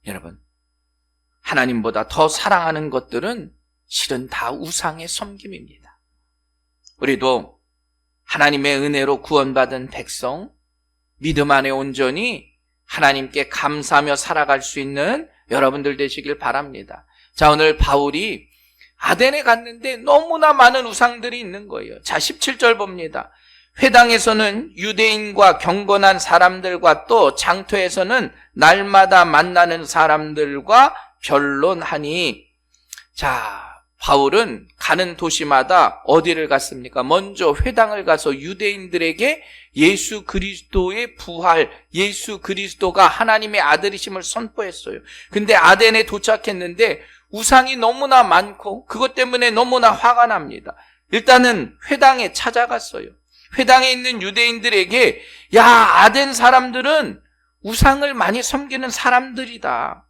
여러분, 하나님보다 더 사랑하는 것들은 실은 다 우상의 섬김입니다. 우리도 하나님의 은혜로 구원받은 백성, 믿음 안에 온전히 하나님께 감사하며 살아갈 수 있는 여러분들 되시길 바랍니다. 자, 오늘 바울이 아덴에 갔는데 너무나 많은 우상들이 있는 거예요. 자, 17절 봅니다. 회당에서는 유대인과 경건한 사람들과 또 장터에서는 날마다 만나는 사람들과 변론하니. 자, 바울은 가는 도시마다 어디를 갔습니까? 먼저 회당을 가서 유대인들에게 예수 그리스도의 부활, 예수 그리스도가 하나님의 아들이심을 선포했어요. 근데 아덴에 도착했는데 우상이 너무나 많고 그것 때문에 너무나 화가 납니다. 일단은 회당에 찾아갔어요. 회당에 있는 유대인들에게, 야, 아덴 사람들은 우상을 많이 섬기는 사람들이다.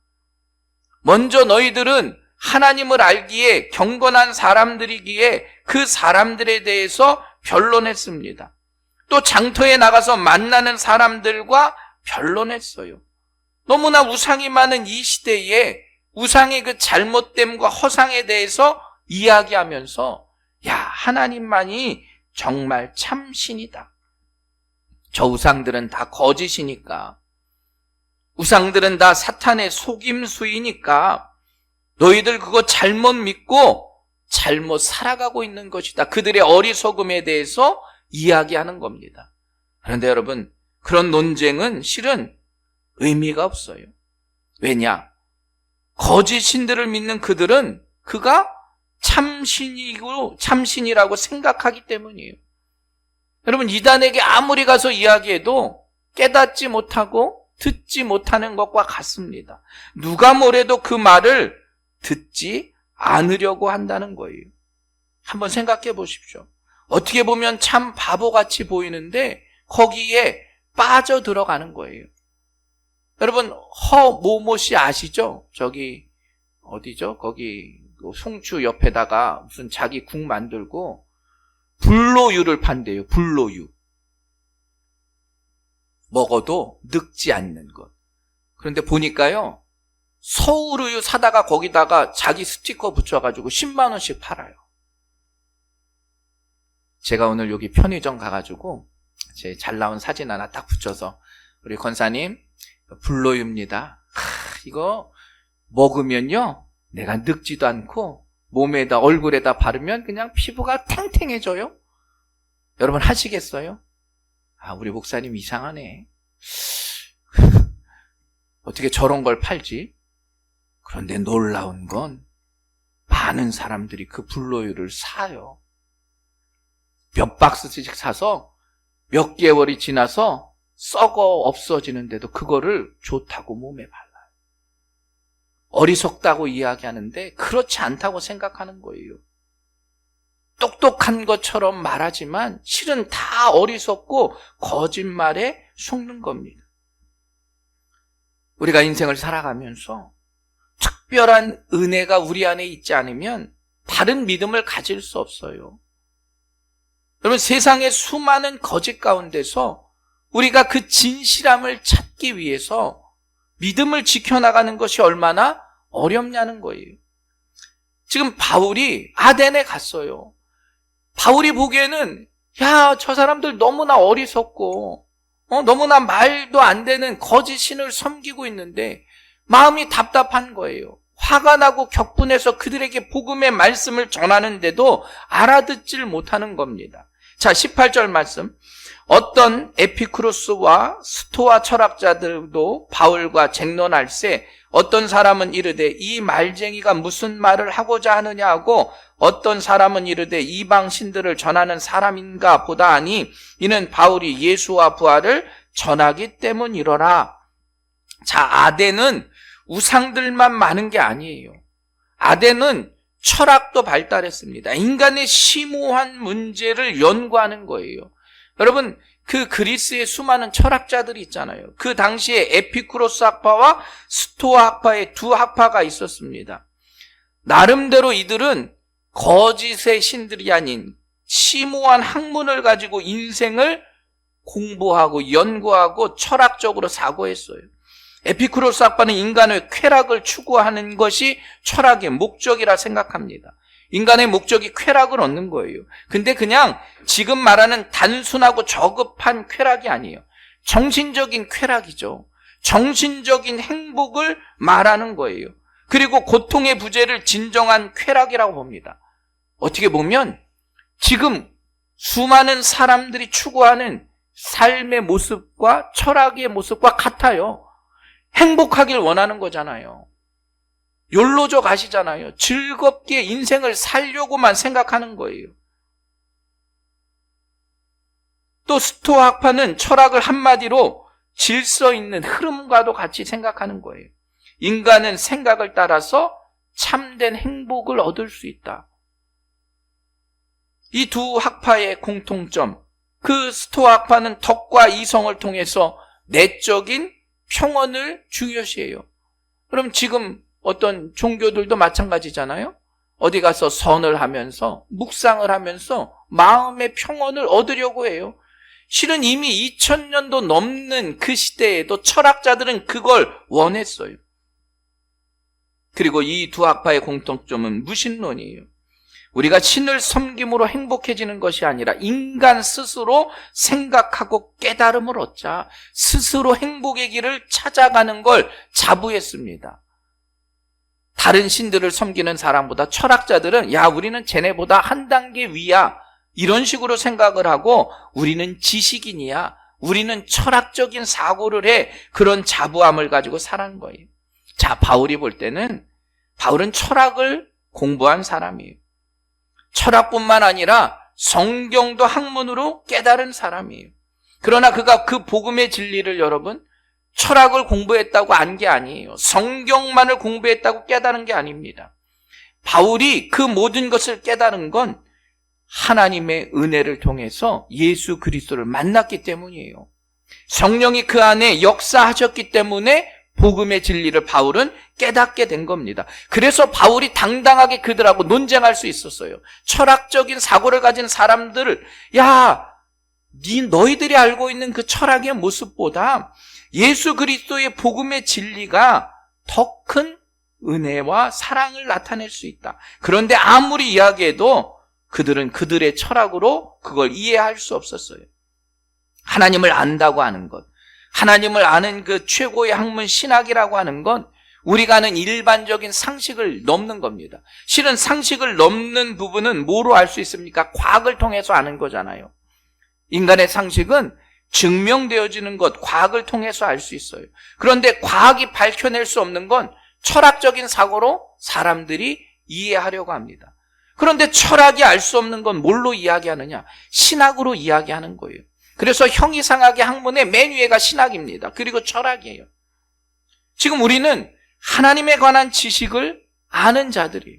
먼저 너희들은 하나님을 알기에 경건한 사람들이기에 그 사람들에 대해서 변론했습니다. 또 장터에 나가서 만나는 사람들과 변론했어요. 너무나 우상이 많은 이 시대에 우상의 그 잘못됨과 허상에 대해서 이야기하면서, 야, 하나님만이 정말 참신이다. 저 우상들은 다 거짓이니까, 우상들은 다 사탄의 속임수이니까 너희들 그거 잘못 믿고 잘못 살아가고 있는 것이다. 그들의 어리석음에 대해서 이야기하는 겁니다. 그런데 여러분, 그런 논쟁은 실은 의미가 없어요. 왜냐? 거짓 신들을 믿는 그들은 그가 참신이라고 생각하기 때문이에요. 여러분, 이단에게 아무리 가서 이야기해도 깨닫지 못하고 듣지 못하는 것과 같습니다. 누가 뭐래도 그 말을 듣지 않으려고 한다는 거예요. 한번 생각해 보십시오. 어떻게 보면 참 바보같이 보이는데 거기에 빠져 들어가는 거예요. 여러분, 허모모 씨 아시죠? 저기 어디죠? 거기 송추 옆에다가 무슨 자기 국 만들고 불로유를 판대요. 불로유. 먹어도 늙지 않는 것. 그런데 보니까요, 서울우유 사다가 거기다가 자기 스티커 붙여가지고 10만 원씩 팔아요. 제가 오늘 여기 편의점 가가지고 제 잘 나온 사진 하나 딱 붙여서, 우리 권사님, 불로유입니다. 이거 먹으면요, 내가 늙지도 않고 몸에다, 얼굴에다 바르면 그냥 피부가 탱탱해져요. 여러분 하시겠어요? 우리 목사님 이상하네. 어떻게 저런 걸 팔지? 그런데 놀라운 건 많은 사람들이 그 불로유를 사요. 몇 박스씩 사서 몇 개월이 지나서 썩어 없어지는데도 그거를 좋다고 몸에 발라요. 어리석다고 이야기하는데 그렇지 않다고 생각하는 거예요. 똑똑한 것처럼 말하지만 실은 다 어리석고 거짓말에 속는 겁니다. 우리가 인생을 살아가면서 특별한 은혜가 우리 안에 있지 않으면 바른 믿음을 가질 수 없어요. 여러분, 세상의 수많은 거짓 가운데서 우리가 그 진실함을 찾기 위해서 믿음을 지켜나가는 것이 얼마나 어렵냐는 거예요. 지금 바울이 아덴에 갔어요. 바울이 보기에는, 야, 저 사람들 너무나 어리석고 너무나 말도 안 되는 거짓 신을 섬기고 있는데 마음이 답답한 거예요. 화가 나고 격분해서 그들에게 복음의 말씀을 전하는데도 알아듣질 못하는 겁니다. 자, 18절 말씀. 어떤 에피쿠로스와 스토아 철학자들도 바울과 쟁론할세, 어떤 사람은 이르되 이 말쟁이가 무슨 말을 하고자 하느냐 하고, 어떤 사람은 이르되 이방 신들을 전하는 사람인가 보다 하니 이는 바울이 예수와 부활을 전하기 때문이로라. 자, 아덴은 우상들만 많은 게 아니에요. 아덴은 철학도 발달했습니다. 인간의 심오한 문제를 연구하는 거예요. 여러분, 그 그리스의 수많은 철학자들이 있잖아요. 그 당시에 에피쿠로스 학파와 스토아 학파의 두 학파가 있었습니다. 나름대로 이들은 거짓의 신들이 아닌 심오한 학문을 가지고 인생을 공부하고 연구하고 철학적으로 사고했어요. 에피쿠로스 학파는 인간의 쾌락을 추구하는 것이 철학의 목적이라 생각합니다. 인간의 목적이 쾌락을 얻는 거예요. 근데 그냥 지금 말하는 단순하고 저급한 쾌락이 아니에요. 정신적인 쾌락이죠. 정신적인 행복을 말하는 거예요. 그리고 고통의 부재를 진정한 쾌락이라고 봅니다. 어떻게 보면 지금 수많은 사람들이 추구하는 삶의 모습과 철학의 모습과 같아요. 행복하길 원하는 거잖아요. 욜로족 아시잖아요. 즐겁게 인생을 살려고만 생각하는 거예요. 또 스토아 학파는 철학을 한마디로 질서 있는 흐름과도 같이 생각하는 거예요. 인간은 생각을 따라서 참된 행복을 얻을 수 있다. 이 두 학파의 공통점, 그 스토아 학파는 덕과 이성을 통해서 내적인 평온을 중요시해요. 그럼 지금 어떤 종교들도 마찬가지잖아요. 어디 가서 선을 하면서 묵상을 하면서 마음의 평온을 얻으려고 해요. 실은 이미 2000년도 넘는 그 시대에도 철학자들은 그걸 원했어요. 그리고 이 두 학파의 공통점은 무신론이에요. 우리가 신을 섬김으로 행복해지는 것이 아니라 인간 스스로 생각하고 깨달음을 얻자, 스스로 행복의 길을 찾아가는 걸 자부했습니다. 다른 신들을 섬기는 사람보다 철학자들은 야, 우리는 쟤네보다 한 단계 위야, 이런 식으로 생각을 하고 우리는 지식인이야, 우리는 철학적인 사고를 해, 그런 자부함을 가지고 살아간 거예요. 자, 바울이 볼 때는 바울은 철학을 공부한 사람이에요. 철학뿐만 아니라 성경도 학문으로 깨달은 사람이에요. 그러나 그가 그 복음의 진리를 여러분 철학을 공부했다고 안 게 아니에요. 성경만을 공부했다고 깨달은 게 아닙니다. 바울이 그 모든 것을 깨달은 건 하나님의 은혜를 통해서 예수 그리스도를 만났기 때문이에요. 성령이 그 안에 역사하셨기 때문에 복음의 진리를 바울은 깨닫게 된 겁니다. 그래서 바울이 당당하게 그들하고 논쟁할 수 있었어요. 철학적인 사고를 가진 사람들을 야, 너희들이 알고 있는 그 철학의 모습보다 예수 그리스도의 복음의 진리가 더 큰 은혜와 사랑을 나타낼 수 있다. 그런데 아무리 이야기해도 그들은 그들의 철학으로 그걸 이해할 수 없었어요. 하나님을 안다고 하는 것, 하나님을 아는 그 최고의 학문 신학이라고 하는 건 우리가 아는 일반적인 상식을 넘는 겁니다. 실은 상식을 넘는 부분은 뭐로 알 수 있습니까? 과학을 통해서 아는 거잖아요. 인간의 상식은 증명되어지는 것, 과학을 통해서 알 수 있어요. 그런데 과학이 밝혀낼 수 없는 건 철학적인 사고로 사람들이 이해하려고 합니다. 그런데 철학이 알 수 없는 건 뭘로 이야기하느냐? 신학으로 이야기하는 거예요. 그래서 형이상학의 학문의 맨 위에가 신학입니다. 그리고 철학이에요. 지금 우리는 하나님에 관한 지식을 아는 자들이에요.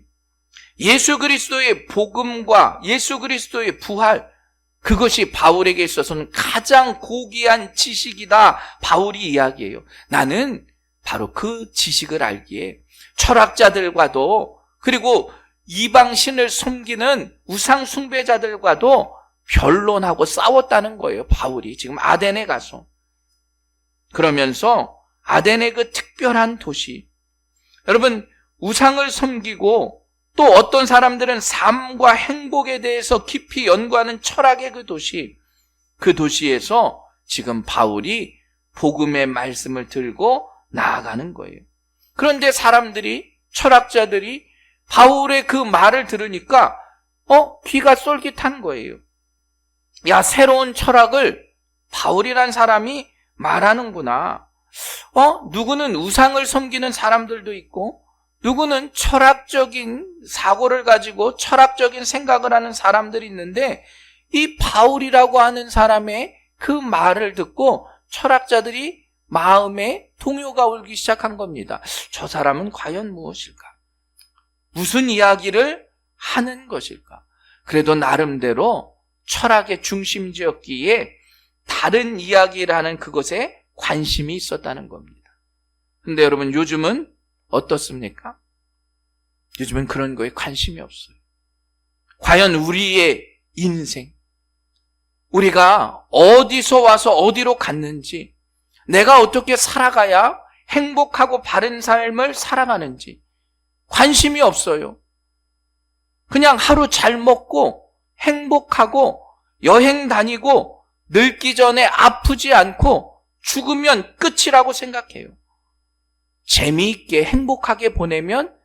예수 그리스도의 복음과 예수 그리스도의 부활, 그것이 바울에게 있어서는 가장 고귀한 지식이다. 바울이 이야기해요. 나는 바로 그 지식을 알기에 철학자들과도 그리고 이방신을 섬기는 우상 숭배자들과도 변론하고 싸웠다는 거예요. 바울이 지금 아덴에 가서. 그러면서 아덴의 그 특별한 도시, 여러분 우상을 섬기고 또 어떤 사람들은 삶과 행복에 대해서 깊이 연구하는 철학의 그 도시, 그 도시에서 지금 바울이 복음의 말씀을 들고 나아가는 거예요. 그런데 사람들이, 철학자들이 바울의 그 말을 들으니까 귀가 쏠깃한 거예요. 야, 새로운 철학을 바울이란 사람이 말하는구나. 누구는 우상을 섬기는 사람들도 있고 누구는 철학적인 사고를 가지고 철학적인 생각을 하는 사람들이 있는데 이 바울이라고 하는 사람의 그 말을 듣고 철학자들이 마음에 동요가 울기 시작한 겁니다. 저 사람은 과연 무엇일까? 무슨 이야기를 하는 것일까? 그래도 나름대로 철학의 중심지였기에 다른 이야기를 하는 그것에 관심이 있었다는 겁니다. 근데 여러분 요즘은 어떻습니까? 요즘은 그런 거에 관심이 없어요. 과연 우리의 인생, 우리가 어디서 와서 어디로 갔는지, 내가 어떻게 살아가야 행복하고 바른 삶을 살아가는지 관심이 없어요. 그냥 하루 잘 먹고 행복하고 여행 다니고 늙기 전에 아프지 않고 죽으면 끝이라고 생각해요. 재미있게 행복하게 보내면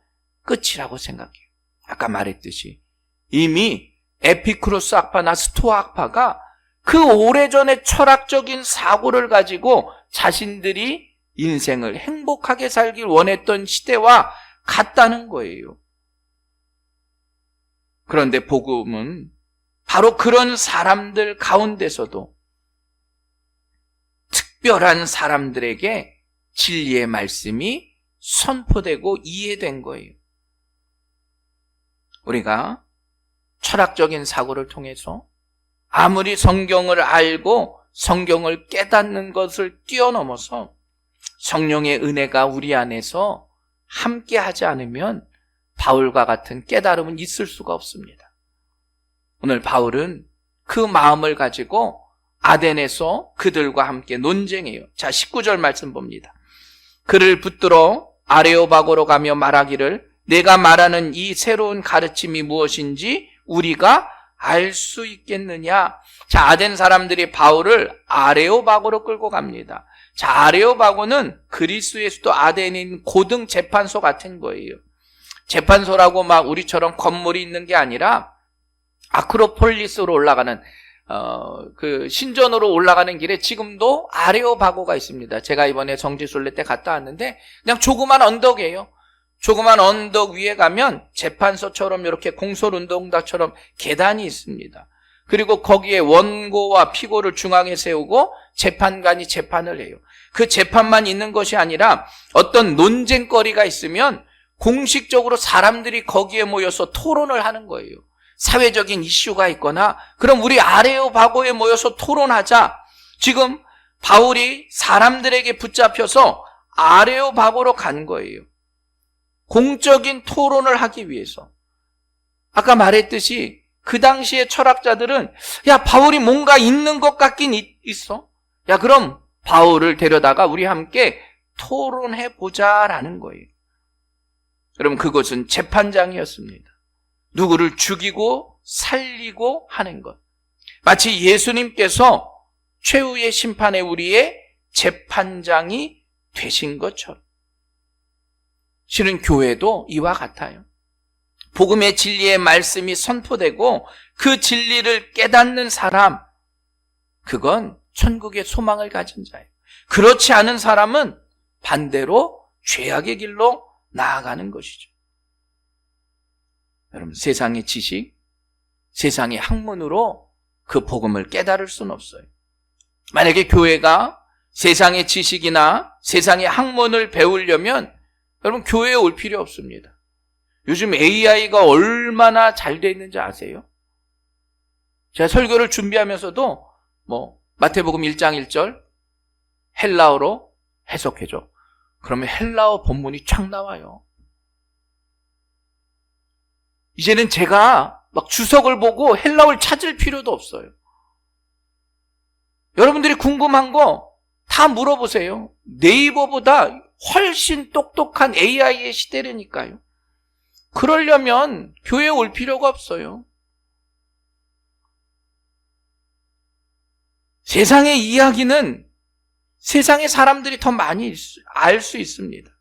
끝이라고 생각해요. 아까 말했듯이 이미 에피쿠로스 학파나 스토아 학파가 그 오래전에 철학적인 사고를 가지고 자신들이 인생을 행복하게 살길 원했던 시대와 같다는 거예요. 그런데 복음은 바로 그런 사람들 가운데서도 특별한 사람들에게 진리의 말씀이 선포되고 이해된 거예요. 우리가 철학적인 사고를 통해서 아무리 성경을 알고 성경을 깨닫는 것을 뛰어넘어서 성령의 은혜가 우리 안에서 함께 하지 않으면 바울과 같은 깨달음은 있을 수가 없습니다. 오늘 바울은 그 마음을 가지고 아덴에서 그들과 함께 논쟁해요. 자, 19절 말씀 봅니다. 그를 붙들어 아레오바고로 가며 말하기를 내가 말하는 이 새로운 가르침이 무엇인지 우리가 알 수 있겠느냐. 자, 아덴 사람들이 바울을 아레오바고로 끌고 갑니다. 자, 아레오바고는 그리스의 수도 아덴인 고등 재판소 같은 거예요. 재판소라고 막 우리처럼 건물이 있는 게 아니라 아크로폴리스로 올라가는 그 신전으로 올라가는 길에 지금도 아레오바고가 있습니다. 제가 이번에 정지순례 때 갔다 왔는데 그냥 조그만 언덕이에요. 조그만 언덕 위에 가면 재판소처럼 이렇게 공설운동장처럼 계단이 있습니다. 그리고 거기에 원고와 피고를 중앙에 세우고 재판관이 재판을 해요. 그 재판만 있는 것이 아니라 어떤 논쟁거리가 있으면 공식적으로 사람들이 거기에 모여서 토론을 하는 거예요. 사회적인 이슈가 있거나 그럼 우리 아레오바고에 모여서 토론하자. 지금 바울이 사람들에게 붙잡혀서 아레오바고로 간 거예요. 공적인 토론을 하기 위해서. 아까 말했듯이 그 당시에 철학자들은 야, 바울이 뭔가 있는 것 같긴 있어. 야, 그럼 바울을 데려다가 우리 함께 토론해 보자라는 거예요. 여러분, 그것은 재판장이었습니다. 누구를 죽이고 살리고 하는 것. 마치 예수님께서 최후의 심판에 우리의 재판장이 되신 것처럼. 실은 교회도 이와 같아요. 복음의 진리의 말씀이 선포되고 그 진리를 깨닫는 사람, 그건 천국의 소망을 가진 자예요. 그렇지 않은 사람은 반대로 죄악의 길로 나아가는 것이죠. 여러분, 세상의 지식, 세상의 학문으로 그 복음을 깨달을 수는 없어요. 만약에 교회가 세상의 지식이나 세상의 학문을 배우려면 여러분, 교회에 올 필요 없습니다. 요즘 AI가 얼마나 잘 돼 있는지 아세요? 제가 설교를 준비하면서도 마태복음 1장 1절 헬라어로 해석해줘. 그러면 헬라어 본문이 쫙 나와요. 이제는 제가 막 주석을 보고 헬라어를 찾을 필요도 없어요. 여러분들이 궁금한 거 다 물어보세요. 네이버보다 훨씬 똑똑한 AI의 시대라니까요. 그러려면 교회에 올 필요가 없어요. 세상의 이야기는 세상의 사람들이 더 많이 알 수 있습니다.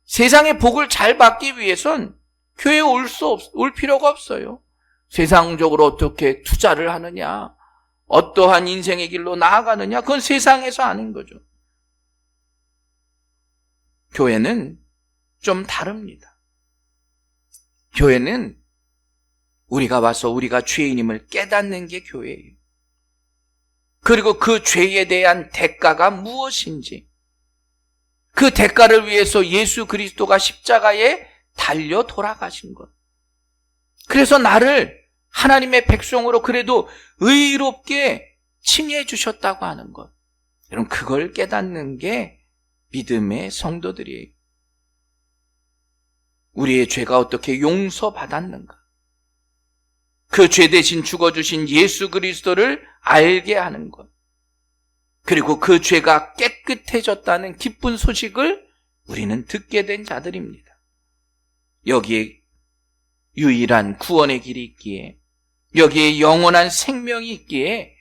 세상의 복을 잘 받기 위해선 교회에 올 필요가 없어요. 세상적으로 어떻게 투자를 하느냐, 어떠한 인생의 길로 나아가느냐, 그건 세상에서 아는 거죠. 교회는 좀 다릅니다. 교회는 우리가 와서 우리가 죄인임을 깨닫는 게 교회예요. 그리고 그 죄에 대한 대가가 무엇인지, 그 대가를 위해서 예수 그리스도가 십자가에 달려 돌아가신 것. 그래서 나를 하나님의 백성으로 그래도 의롭게 칭해 주셨다고 하는 것. 여러분, 그걸 깨닫는 게 믿음의 성도들이에요. 우리의 죄가 어떻게 용서받았는가? 그 죄 대신 죽어주신 예수 그리스도를 알게 하는 것. 그리고 그 죄가 깨끗해졌다는 기쁜 소식을 우리는 듣게 된 자들입니다. 여기에 유일한 구원의 길이 있기에, 여기에 영원한 생명이 있기에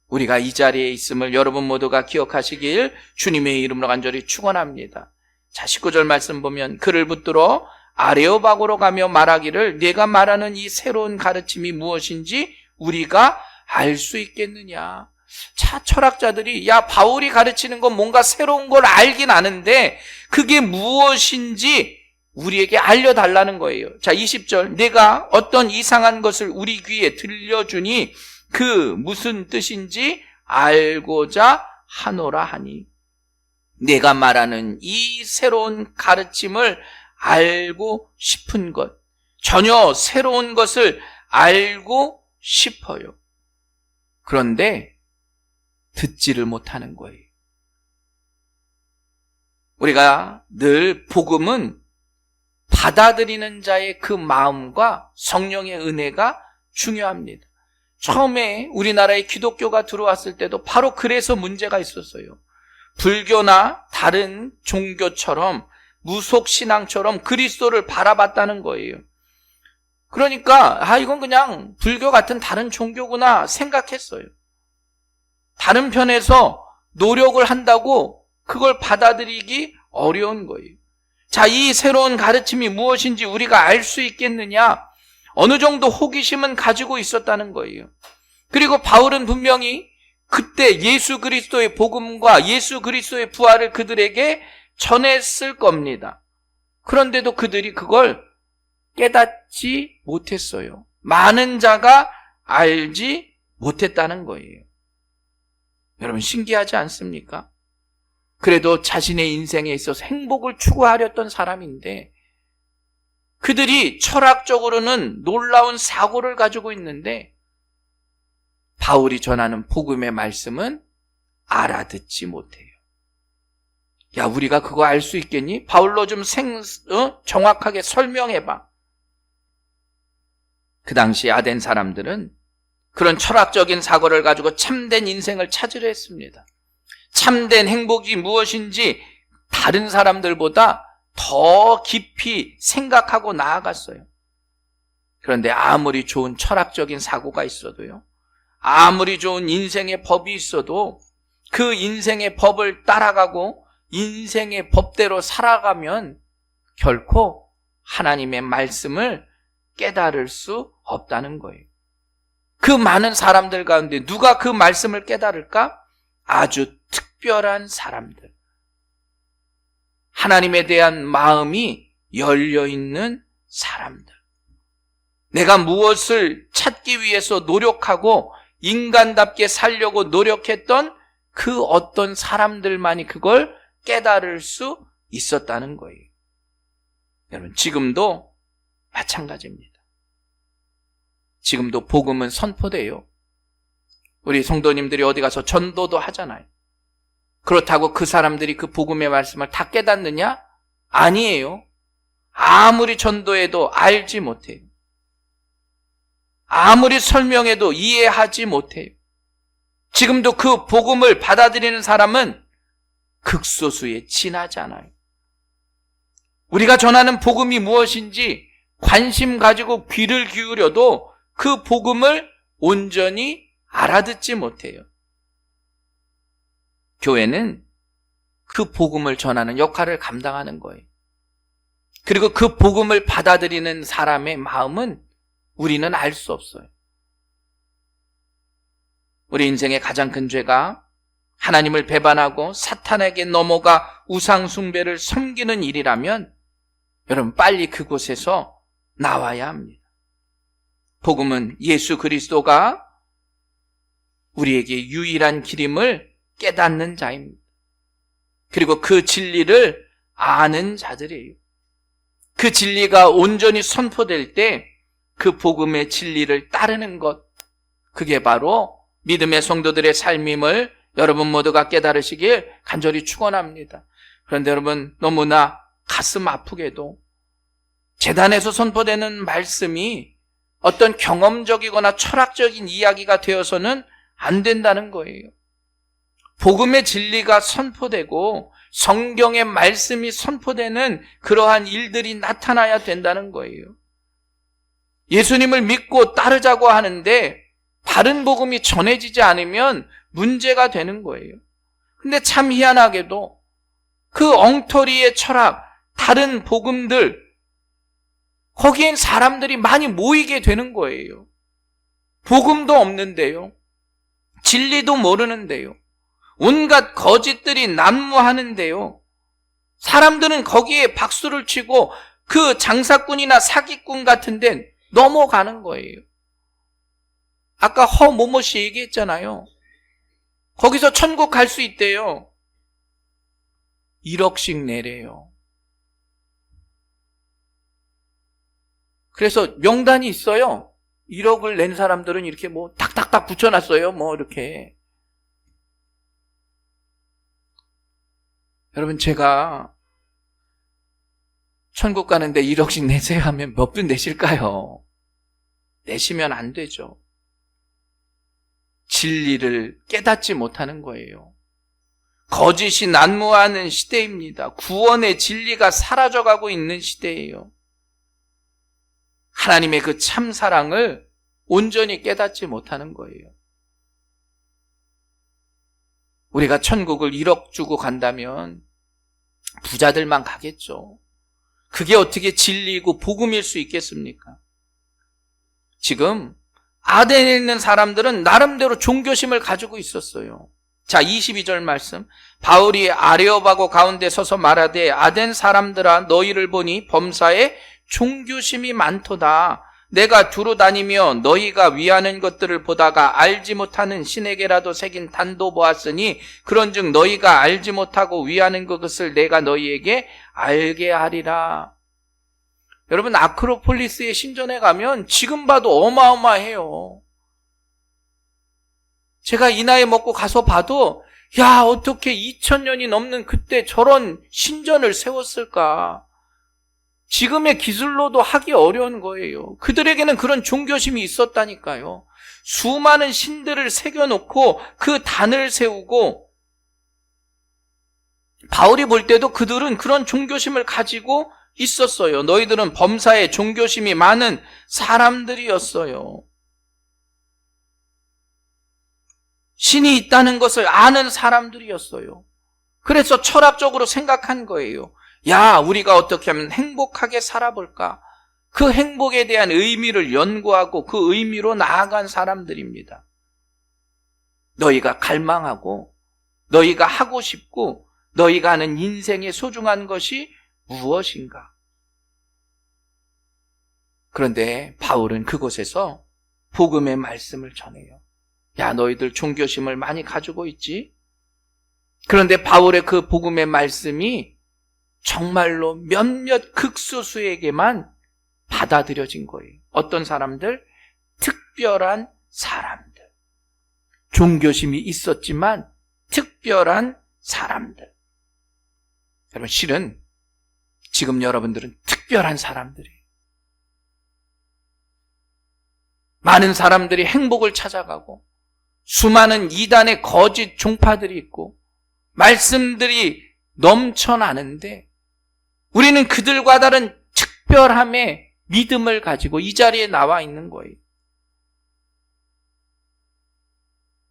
우리가 이 자리에 있음을 여러분 모두가 기억하시길 주님의 이름으로 간절히 축원합니다. 자, 19절 말씀 보면 그를 붙들어 아레오바고로 가며 말하기를 네가 말하는 이 새로운 가르침이 무엇인지 우리가 알 수 있겠느냐. 자, 철학자들이 야, 바울이 가르치는 건 뭔가 새로운 걸 알긴 아는데 그게 무엇인지 우리에게 알려달라는 거예요. 자, 20절 내가 어떤 이상한 것을 우리 귀에 들려주니 그 무슨 뜻인지 알고자 하노라 하니, 내가 말하는 이 새로운 가르침을 알고 싶은 것, 전혀 새로운 것을 알고 싶어요. 그런데 듣지를 못하는 거예요. 우리가 늘 복음은 받아들이는 자의 그 마음과 성령의 은혜가 중요합니다. 처음에 우리나라에 기독교가 들어왔을 때도 바로 그래서 문제가 있었어요. 불교나 다른 종교처럼 무속신앙처럼 그리스도를 바라봤다는 거예요. 그러니까 이건 그냥 불교 같은 다른 종교구나 생각했어요. 다른 편에서 노력을 한다고 그걸 받아들이기 어려운 거예요. 자, 이 새로운 가르침이 무엇인지 우리가 알 수 있겠느냐? 어느 정도 호기심은 가지고 있었다는 거예요. 그리고 바울은 분명히 그때 예수 그리스도의 복음과 예수 그리스도의 부활을 그들에게 전했을 겁니다. 그런데도 그들이 그걸 깨닫지 못했어요. 많은 자가 알지 못했다는 거예요. 여러분, 신기하지 않습니까? 그래도 자신의 인생에 있어서 행복을 추구하렸던 사람인데 그들이 철학적으로는 놀라운 사고를 가지고 있는데 바울이 전하는 복음의 말씀은 알아듣지 못해요. 야, 우리가 그거 알 수 있겠니? 바울로 좀 정확하게 설명해봐. 그 당시 아덴 사람들은 그런 철학적인 사고를 가지고 참된 인생을 찾으려 했습니다. 참된 행복이 무엇인지 다른 사람들보다 더 깊이 생각하고 나아갔어요. 그런데 아무리 좋은 철학적인 사고가 있어도요, 아무리 좋은 인생의 법이 있어도 그 인생의 법을 따라가고 인생의 법대로 살아가면 결코 하나님의 말씀을 깨달을 수 없다는 거예요. 그 많은 사람들 가운데 누가 그 말씀을 깨달을까? 아주 특별한 사람들. 하나님에 대한 마음이 열려있는 사람들. 내가 무엇을 찾기 위해서 노력하고 인간답게 살려고 노력했던 그 어떤 사람들만이 그걸 깨달을 수 있었다는 거예요. 여러분, 지금도 마찬가지입니다. 지금도 복음은 선포돼요. 우리 성도님들이 어디 가서 전도도 하잖아요. 그렇다고 그 사람들이 그 복음의 말씀을 다 깨닫느냐? 아니에요. 아무리 전도해도 알지 못해요. 아무리 설명해도 이해하지 못해요. 지금도 그 복음을 받아들이는 사람은 극소수에 지나지 않아요. 우리가 전하는 복음이 무엇인지 관심 가지고 귀를 기울여도 그 복음을 온전히 알아듣지 못해요. 교회는 그 복음을 전하는 역할을 감당하는 거예요. 그리고 그 복음을 받아들이는 사람의 마음은 우리는 알 수 없어요. 우리 인생의 가장 큰 죄가 하나님을 배반하고 사탄에게 넘어가 우상 숭배를 섬기는 일이라면 여러분, 빨리 그곳에서 나와야 합니다. 복음은 예수 그리스도가 우리에게 유일한 길임을 깨닫는 자입니다. 그리고 그 진리를 아는 자들이에요. 그 진리가 온전히 선포될 때 그 복음의 진리를 따르는 것, 그게 바로 믿음의 성도들의 삶임을 여러분 모두가 깨달으시길 간절히 축원합니다. 그런데 여러분, 너무나 가슴 아프게도 제단에서 선포되는 말씀이 어떤 경험적이거나 철학적인 이야기가 되어서는 안 된다는 거예요. 복음의 진리가 선포되고 성경의 말씀이 선포되는 그러한 일들이 나타나야 된다는 거예요. 예수님을 믿고 따르자고 하는데 바른 복음이 전해지지 않으면 문제가 되는 거예요. 근데 참 희한하게도 그 엉터리의 철학, 다른 복음들, 거기엔 사람들이 많이 모이게 되는 거예요. 복음도 없는데요. 진리도 모르는데요. 온갖 거짓들이 난무하는데요. 사람들은 거기에 박수를 치고 그 장사꾼이나 사기꾼 같은 데는 넘어가는 거예요. 아까 허모모 씨 얘기했잖아요. 거기서 천국 갈 수 있대요. 1억씩 내래요. 그래서 명단이 있어요. 1억을 낸 사람들은 이렇게 뭐 탁탁탁 붙여놨어요. 뭐 이렇게. 여러분, 제가 천국 가는데 1억씩 내세요 하면 몇 분 내실까요? 내시면 안 되죠. 진리를 깨닫지 못하는 거예요. 거짓이 난무하는 시대입니다. 구원의 진리가 사라져가고 있는 시대예요. 하나님의 그 참 사랑을 온전히 깨닫지 못하는 거예요. 우리가 천국을 1억 주고 간다면 부자들만 가겠죠. 그게 어떻게 진리이고 복음일 수 있겠습니까? 지금 아덴에 있는 사람들은 나름대로 종교심을 가지고 있었어요. 자, 22절 말씀. 바울이 아레오바고 가운데 서서 말하되 아덴 사람들아 너희를 보니 범사에 종교심이 많도다. 내가 두루 다니며 너희가 위하는 것들을 보다가 알지 못하는 신에게라도 새긴 단도 보았으니 그런즉 너희가 알지 못하고 위하는 그것을 내가 너희에게 알게 하리라. 여러분, 아크로폴리스의 신전에 가면 지금 봐도 어마어마해요. 제가 이 나이 먹고 가서 봐도 야, 어떻게 2000년이 넘는 그때 저런 신전을 세웠을까? 지금의 기술로도 하기 어려운 거예요. 그들에게는 그런 종교심이 있었다니까요. 수많은 신들을 새겨놓고 그 단을 세우고, 바울이 볼 때도 그들은 그런 종교심을 가지고 있었어요. 너희들은 범사에 종교심이 많은 사람들이었어요. 신이 있다는 것을 아는 사람들이었어요. 그래서 철학적으로 생각한 거예요. 야, 우리가 어떻게 하면 행복하게 살아볼까? 그 행복에 대한 의미를 연구하고 그 의미로 나아간 사람들입니다. 너희가 갈망하고 너희가 하고 싶고 너희가 하는 인생의 소중한 것이 무엇인가? 그런데 바울은 그곳에서 복음의 말씀을 전해요. 야, 너희들 종교심을 많이 가지고 있지? 그런데 바울의 그 복음의 말씀이 정말로 몇몇 극소수에게만 받아들여진 거예요. 어떤 사람들? 특별한 사람들. 종교심이 있었지만 특별한 사람들. 여러분, 실은 지금 여러분들은 특별한 사람들이에요. 많은 사람들이 행복을 찾아가고 수많은 이단의 거짓 종파들이 있고 말씀들이 넘쳐나는데 우리는 그들과 다른 특별함의 믿음을 가지고 이 자리에 나와 있는 거예요.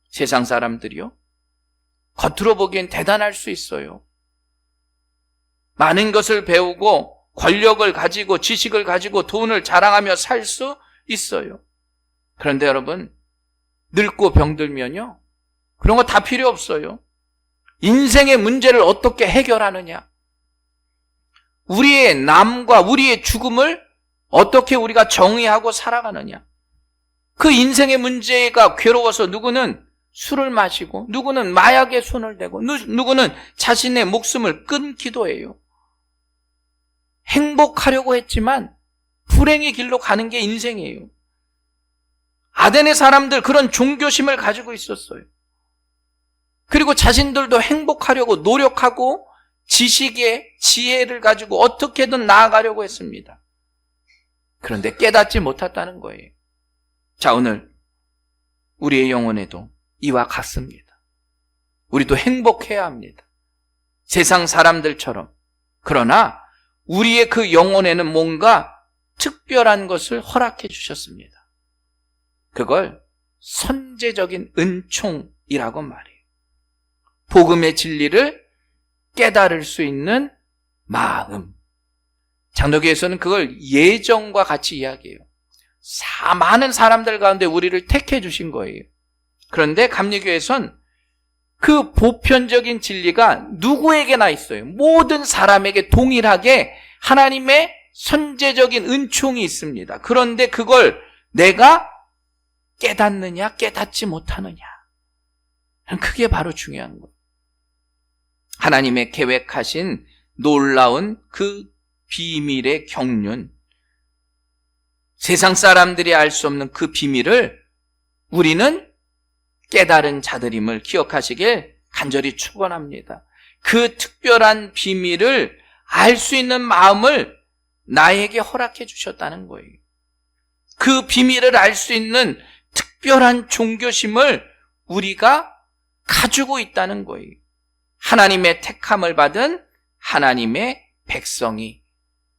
세상 사람들이요, 겉으로 보기엔 대단할 수 있어요. 많은 것을 배우고 권력을 가지고 지식을 가지고 돈을 자랑하며 살 수 있어요. 그런데 여러분, 늙고 병들면요, 그런 거 다 필요 없어요. 인생의 문제를 어떻게 해결하느냐, 우리의 남과 우리의 죽음을 어떻게 우리가 정의하고 살아가느냐, 그 인생의 문제가 괴로워서 누구는 술을 마시고 누구는 마약에 손을 대고 누구는 자신의 목숨을 끊기도 해요. 행복하려고 했지만 불행의 길로 가는 게 인생이에요. 아덴의 사람들 그런 종교심을 가지고 있었어요. 그리고 자신들도 행복하려고 노력하고 지식의 지혜를 가지고 어떻게든 나아가려고 했습니다. 그런데 깨닫지 못했다는 거예요. 자, 오늘 우리의 영혼에도 이와 같습니다. 우리도 행복해야 합니다. 세상 사람들처럼. 그러나 우리의 그 영혼에는 뭔가 특별한 것을 허락해 주셨습니다. 그걸 선제적인 은총이라고 말해요. 복음의 진리를 깨달을 수 있는 마음. 장로교에서는 그걸 예정과 같이 이야기해요. 많은 사람들 가운데 우리를 택해 주신 거예요. 그런데 감리교에선 그 보편적인 진리가 누구에게나 있어요. 모든 사람에게 동일하게 하나님의 선제적인 은총이 있습니다. 그런데 그걸 내가 깨닫느냐 깨닫지 못하느냐, 그게 바로 중요한 거예요. 하나님의 계획하신 놀라운 그 비밀의 경륜, 세상 사람들이 알 수 없는 그 비밀을 우리는 깨달은 자들임을 기억하시길 간절히 축원합니다. 그 특별한 비밀을 알 수 있는 마음을 나에게 허락해 주셨다는 거예요. 그 비밀을 알 수 있는 특별한 종교심을 우리가 가지고 있다는 거예요. 하나님의 택함을 받은 하나님의 백성이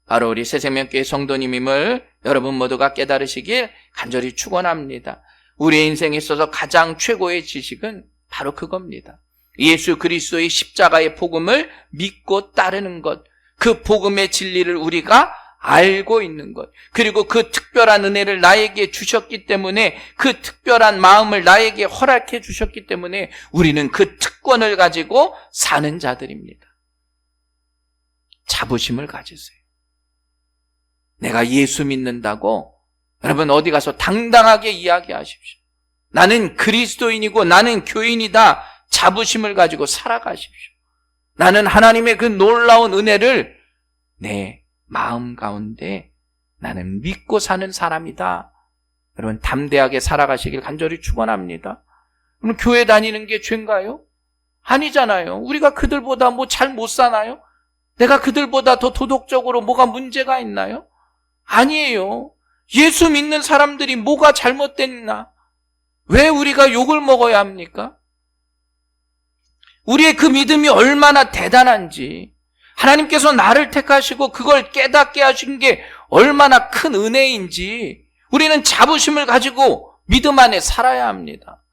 바로 우리 새생명교회 성도님임을 여러분 모두가 깨달으시길 간절히 축원합니다. 우리의 인생에 있어서 가장 최고의 지식은 바로 그겁니다. 예수 그리스도의 십자가의 복음을 믿고 따르는 것, 그 복음의 진리를 우리가 알고 있는 것, 그리고 그 특별한 은혜를 나에게 주셨기 때문에, 그 특별한 마음을 나에게 허락해 주셨기 때문에 우리는 그 특권을 가지고 사는 자들입니다. 자부심을 가지세요. 내가 예수 믿는다고 여러분 어디 가서 당당하게 이야기하십시오. 나는 그리스도인이고 나는 교인이다. 자부심을 가지고 살아가십시오. 나는 하나님의 그 놀라운 은혜를 내 마음 가운데 나는 믿고 사는 사람이다. 여러분 담대하게 살아가시길 간절히 축원합니다. 그럼 교회 다니는 게 죄인가요? 아니잖아요. 우리가 그들보다 뭐 잘 못 사나요? 내가 그들보다 더 도덕적으로 뭐가 문제가 있나요? 아니에요. 예수 믿는 사람들이 뭐가 잘못됐나? 왜 우리가 욕을 먹어야 합니까? 우리의 그 믿음이 얼마나 대단한지, 하나님께서 나를 택하시고 그걸 깨닫게 하신 게 얼마나 큰 은혜인지 우리는 자부심을 가지고 믿음 안에 살아야 합니다.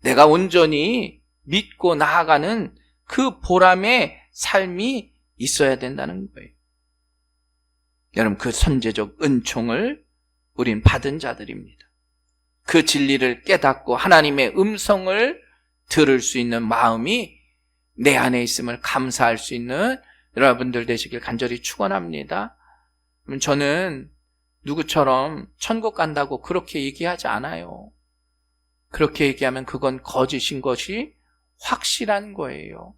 내가 온전히 믿고 나아가는 그 보람의 삶이 있어야 된다는 거예요. 여러분 그 선제적 은총을 우린 받은 자들입니다. 그 진리를 깨닫고 하나님의 음성을 들을 수 있는 마음이 내 안에 있음을 감사할 수 있는 여러분들 되시길 간절히 축원합니다. 저는 누구처럼 천국 간다고 그렇게 얘기하지 않아요. 그렇게 얘기하면 그건 거짓인 것이 확실한 거예요.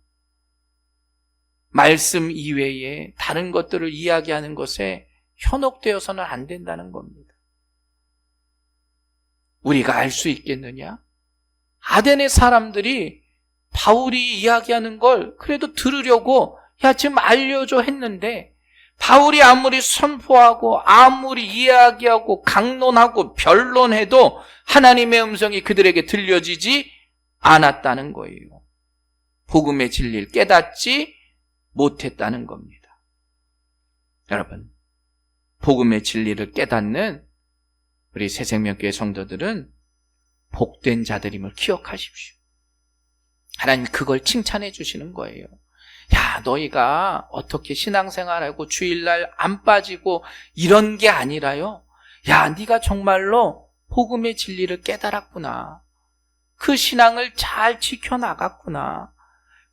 말씀 이외에 다른 것들을 이야기하는 것에 현혹되어서는 안 된다는 겁니다. 우리가 알 수 있겠느냐? 아덴의 사람들이 바울이 이야기하는 걸 그래도 들으려고 야 지금 알려줘 했는데, 바울이 아무리 선포하고 아무리 이야기하고 강론하고 변론해도 하나님의 음성이 그들에게 들려지지 않았다는 거예요. 복음의 진리를 깨닫지 못했다는 겁니다. 여러분, 복음의 진리를 깨닫는 우리 새생명교회 성도들은 복된 자들임을 기억하십시오. 하나님 그걸 칭찬해 주시는 거예요. 야, 너희가 어떻게 신앙생활하고 주일날 안 빠지고 이런 게 아니라요. 야, 네가 정말로 복음의 진리를 깨달았구나. 그 신앙을 잘 지켜나갔구나.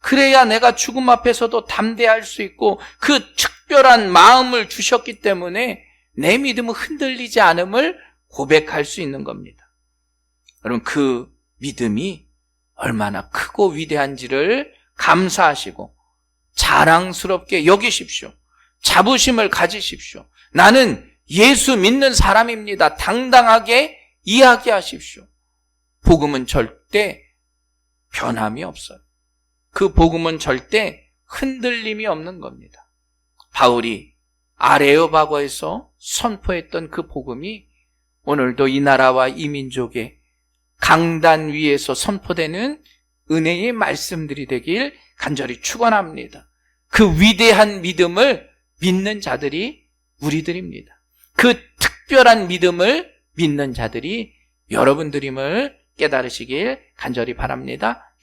그래야 내가 죽음 앞에서도 담대할 수 있고 그 특별한 마음을 주셨기 때문에 내 믿음은 흔들리지 않음을 고백할 수 있는 겁니다. 여러분 그 믿음이 얼마나 크고 위대한지를 감사하시고 자랑스럽게 여기십시오. 자부심을 가지십시오. 나는 예수 믿는 사람입니다. 당당하게 이야기하십시오. 복음은 절대 변함이 없어요. 그 복음은 절대 흔들림이 없는 겁니다. 바울이 아레오바고에서 선포했던 그 복음이 오늘도 이 나라와 이 민족의 강단 위에서 선포되는 은혜의 말씀들이 되길 간절히 축원합니다. 그 위대한 믿음을 믿는 자들이 우리들입니다. 그 특별한 믿음을 믿는 자들이 여러분들임을 깨달으시길 간절히 바랍니다.